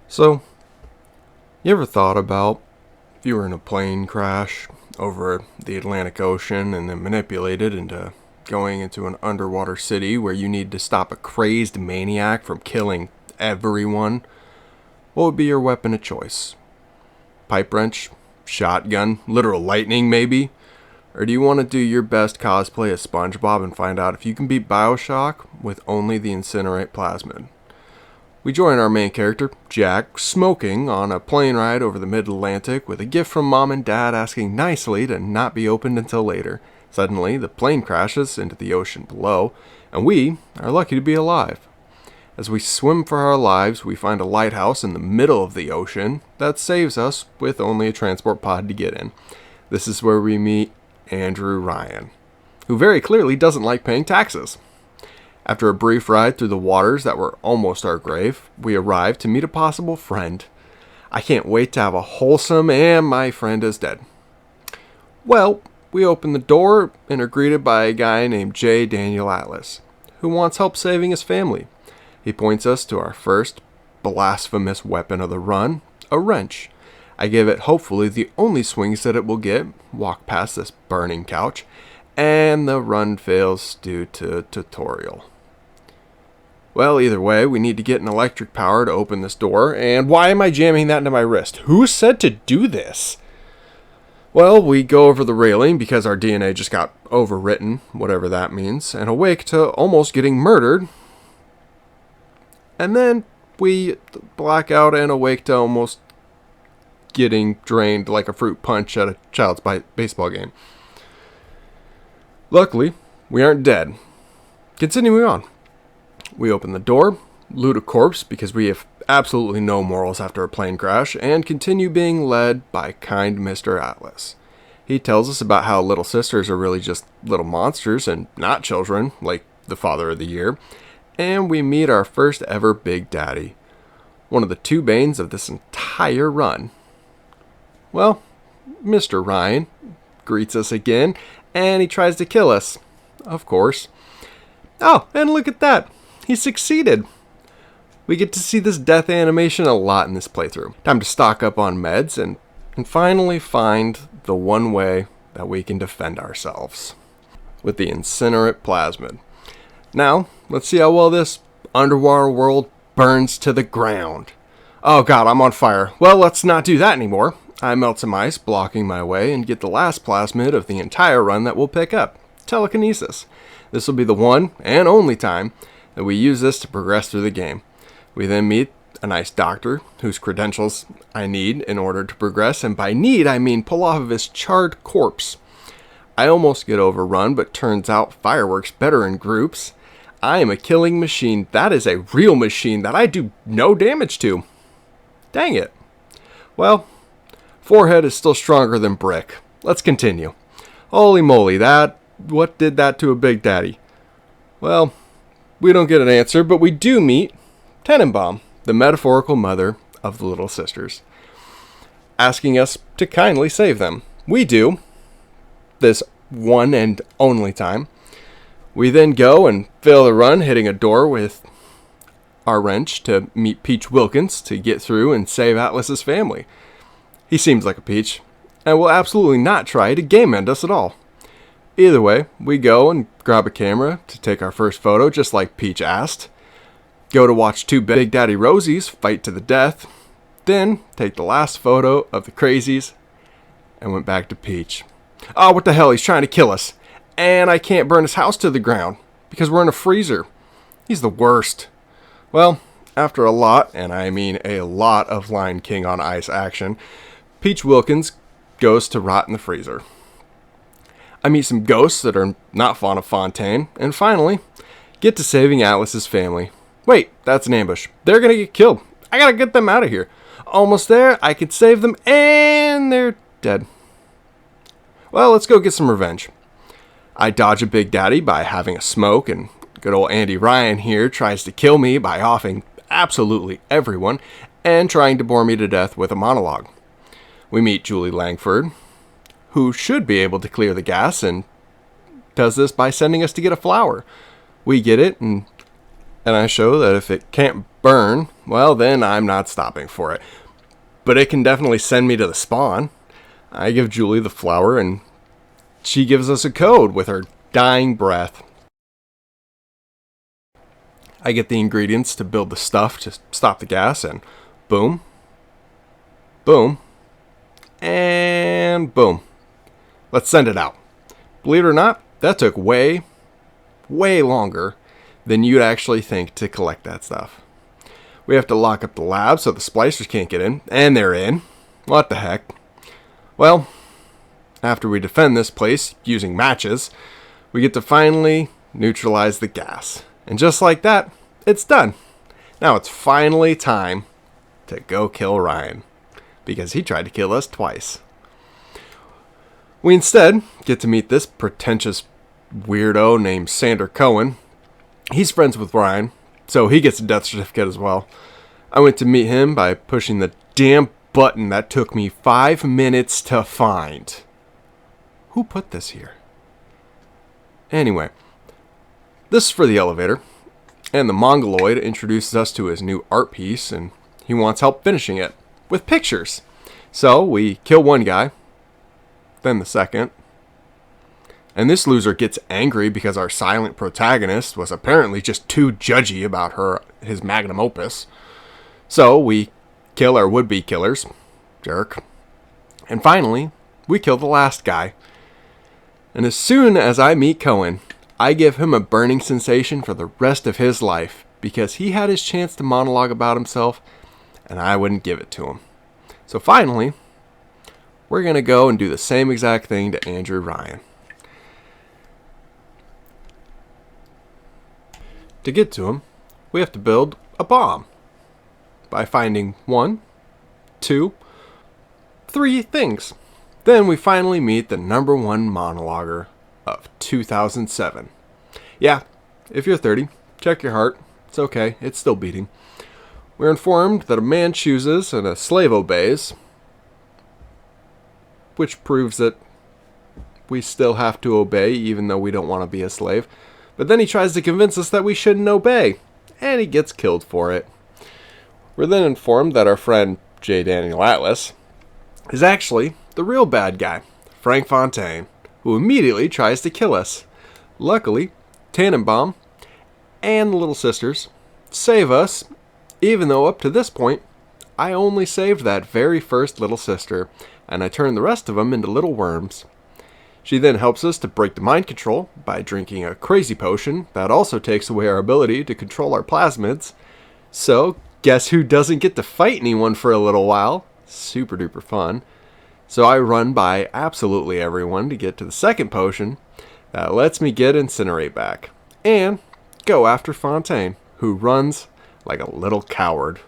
So, you ever thought about if you were in a plane crash over the Atlantic Ocean and then manipulated into going into an underwater city where you need to stop a crazed maniac from killing everyone? What would be your weapon of choice? Pipe wrench? Shotgun? Literal lightning, maybe? Or do you want to do your best cosplay as SpongeBob and find out if you can beat BioShock with only the Incinerate plasmid? We join our main character, Jack, smoking on a plane ride over the mid-Atlantic with a gift from mom and dad asking nicely to not be opened until later. Suddenly, the plane crashes into the ocean below, and we are lucky to be alive. As we swim for our lives, we find a lighthouse in the middle of the ocean that saves us with only a transport pod to get in. This is where we meet Andrew Ryan, who very clearly doesn't like paying taxes. After a brief ride through the waters that were almost our grave, we arrived to meet a possible friend. I can't wait to have a wholesome and my friend is dead. Well, we open the door and are greeted by a guy named J. Daniel Atlas, who wants help saving his family. He points us to our first blasphemous weapon of the run, a wrench. I give it hopefully the only swings that it will get, walk past this burning couch, and the run fails due to tutorial. Well, either way, we need to get an electric power to open this door, and why am I jamming that into my wrist? Who said to do this? Well, we go over the railing because our DNA just got overwritten, whatever that means, and awake to almost getting murdered. And then we black out and awake to almost getting drained like a fruit punch at a child's baseball game. Luckily, we aren't dead. Continuing on. We open the door, loot a corpse because we have absolutely no morals after a plane crash, and continue being led by kind Mr. Atlas. He tells us about how little sisters are really just little monsters and not children, like the Father of the Year, and we meet our first ever Big Daddy, one of the two banes of this entire run. Well, Mr. Ryan greets us again, and he tries to kill us, of course. Oh, and look at that! He succeeded! We get to see this death animation a lot in this playthrough. Time to stock up on meds and finally find the one way that we can defend ourselves. With the Incinerate plasmid. Now, let's see how well this underwater world burns to the ground. Oh god, I'm on fire. Well, let's not do that anymore. I melt some ice, blocking my way, and get the last plasmid of the entire run that we'll pick up. Telekinesis. This will be the one and only time that we use this to progress through the game. We then meet a nice doctor whose credentials I need in order to progress, and by need I mean pull off of his charred corpse. I almost get overrun, but turns out fireworks better in groups. I am a killing machine. That is a real machine that I do no damage to. Dang it. Well, forehead is still stronger than brick. Let's continue. Holy moly, what did that to a Big Daddy? Well, we don't get an answer, but we do meet Tenenbaum, the metaphorical mother of the little sisters, asking us to kindly save them. We do, this one and only time. We then go and fail the run, hitting a door with our wrench to meet Peach Wilkins to get through and save Atlas's family. He seems like a peach, and will absolutely not try to game end us at all. Either way, we go and grab a camera to take our first photo, just like Peach asked. Go to watch two Big Daddy Rosies fight to the death. Then, take the last photo of the crazies, and went back to Peach. Oh, what the hell, he's trying to kill us. And I can't burn his house to the ground, because we're in a freezer. He's the worst. Well, after a lot, and I mean a lot of Lion King on ice action, Peach Wilkins goes to rot in the freezer. I meet some ghosts that are not fond of Fontaine, and finally, get to saving Atlas's family. Wait, that's an ambush. They're gonna get killed. I gotta get them out of here. Almost there, I could save them, and they're dead. Well, let's go get some revenge. I dodge a Big Daddy by having a smoke, and good old Andy Ryan here tries to kill me by offing absolutely everyone, and trying to bore me to death with a monologue. We meet Julie Langford, who should be able to clear the gas, and does this by sending us to get a flower. We get it, and And I show that if it can't burn, well, then I'm not stopping for it. But it can definitely send me to the spawn. I give Julie the flower, and she gives us a code with her dying breath. I get the ingredients to build the stuff to stop the gas, and boom, boom, and boom. Let's send it out. Believe it or not, that took way longer than you'd actually think to collect that stuff. We have to lock up the lab so the splicers can't get in, and they're in. What the heck? Well, after we defend this place using matches, we get to finally neutralize the gas. And just like that, it's done. Now it's finally time to go kill Ryan, because he tried to kill us twice. We instead get to meet this pretentious weirdo named Sander Cohen. He's friends with Ryan, so he gets a death certificate as well. I went to meet him by pushing the damn button that took me 5 minutes to find. Who put this here? Anyway, this is for the elevator, and the Mongoloid introduces us to his new art piece, and he wants help finishing it with pictures. So we kill one guy, then the second, and this loser gets angry because our silent protagonist was apparently just too judgy about his magnum opus. So we kill our would-be killers, jerk, and finally we kill the last guy. And as soon as I meet Cohen, I give him a burning sensation for the rest of his life, because he had his chance to monologue about himself and I wouldn't give it to him. So finally, we're going to go and do the same exact thing to Andrew Ryan. To get to him, we have to build a bomb by finding 1, 2, 3 things. Then we finally meet the number 1 monologuer of 2007. Yeah, if you're 30, check your heart. It's okay, it's still beating. We're informed that a man chooses and a slave obeys, which proves that we still have to obey even though we don't want to be a slave. But then he tries to convince us that we shouldn't obey, and he gets killed for it. We're then informed that our friend J. Daniel Atlas is actually the real bad guy, Frank Fontaine, who immediately tries to kill us. Luckily, Tannenbaum and the Little Sisters save us, even though up to this point, I only saved that very first little sister, and I turned the rest of them into little worms. She then helps us to break the mind control by drinking a crazy potion that also takes away our ability to control our plasmids. So, guess who doesn't get to fight anyone for a little while? Super duper fun. So I run by absolutely everyone to get to the second potion that lets me get Incinerate back. And go after Fontaine, who runs like a little coward.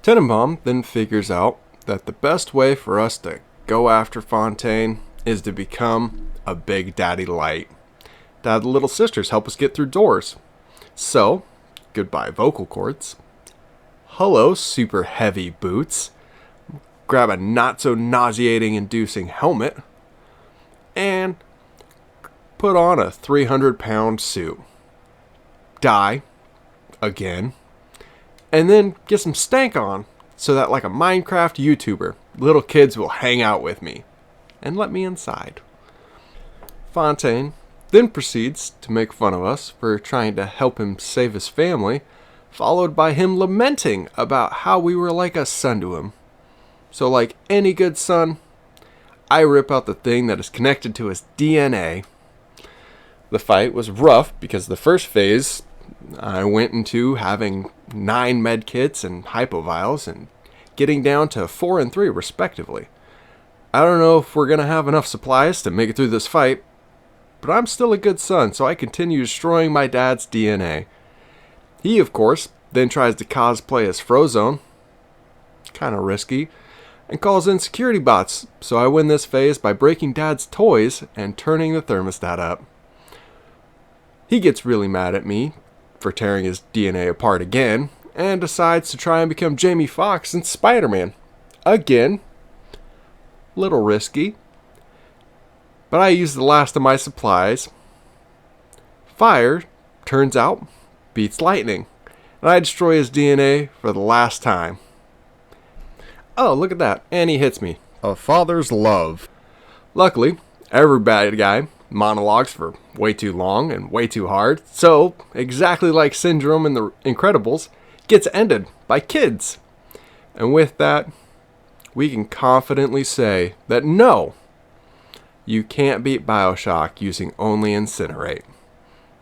Tenenbaum then figures out that the best way for us to go after Fontaine is to become a Big Daddy Light. To have the Little Sisters help us get through doors. So, goodbye vocal cords. Hello super heavy boots. Grab a not so nauseating inducing helmet. And put on a 300-pound suit. Die. Again. And then get some stank on, so that like a Minecraft YouTuber, little kids will hang out with me and let me inside. Fontaine then proceeds to make fun of us for trying to help him save his family, followed by him lamenting about how we were like a son to him. So like any good son, I rip out the thing that is connected to his DNA. The fight was rough because the first phase I went into having 9 med kits and hypovials and getting down to 4 and 3 respectively. I don't know if we're going to have enough supplies to make it through this fight, but I'm still a good son, so I continue destroying my dad's DNA. He, of course, then tries to cosplay as Frozone, kind of risky, and calls in security bots, so I win this phase by breaking dad's toys and turning the thermostat up. He gets really mad at me for tearing his DNA apart again, and decides to try and become Jamie Foxx and Spider-Man. Again. Little risky. But I use the last of my supplies. Fire, turns out, beats lightning, and I destroy his DNA for the last time. Oh, look at that, and he hits me. A father's love. Luckily, every bad guy monologues for way too long and way too hard, so, exactly like Syndrome in The Incredibles, gets ended by kids. And with that, we can confidently say that no, you can't beat BioShock using only Incinerate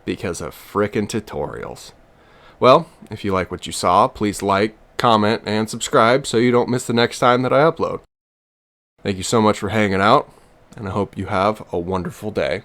because of frickin' tutorials. Well, if you like what you saw, please like, comment, and subscribe so you don't miss the next time that I upload. Thank you so much for hanging out, and I hope you have a wonderful day.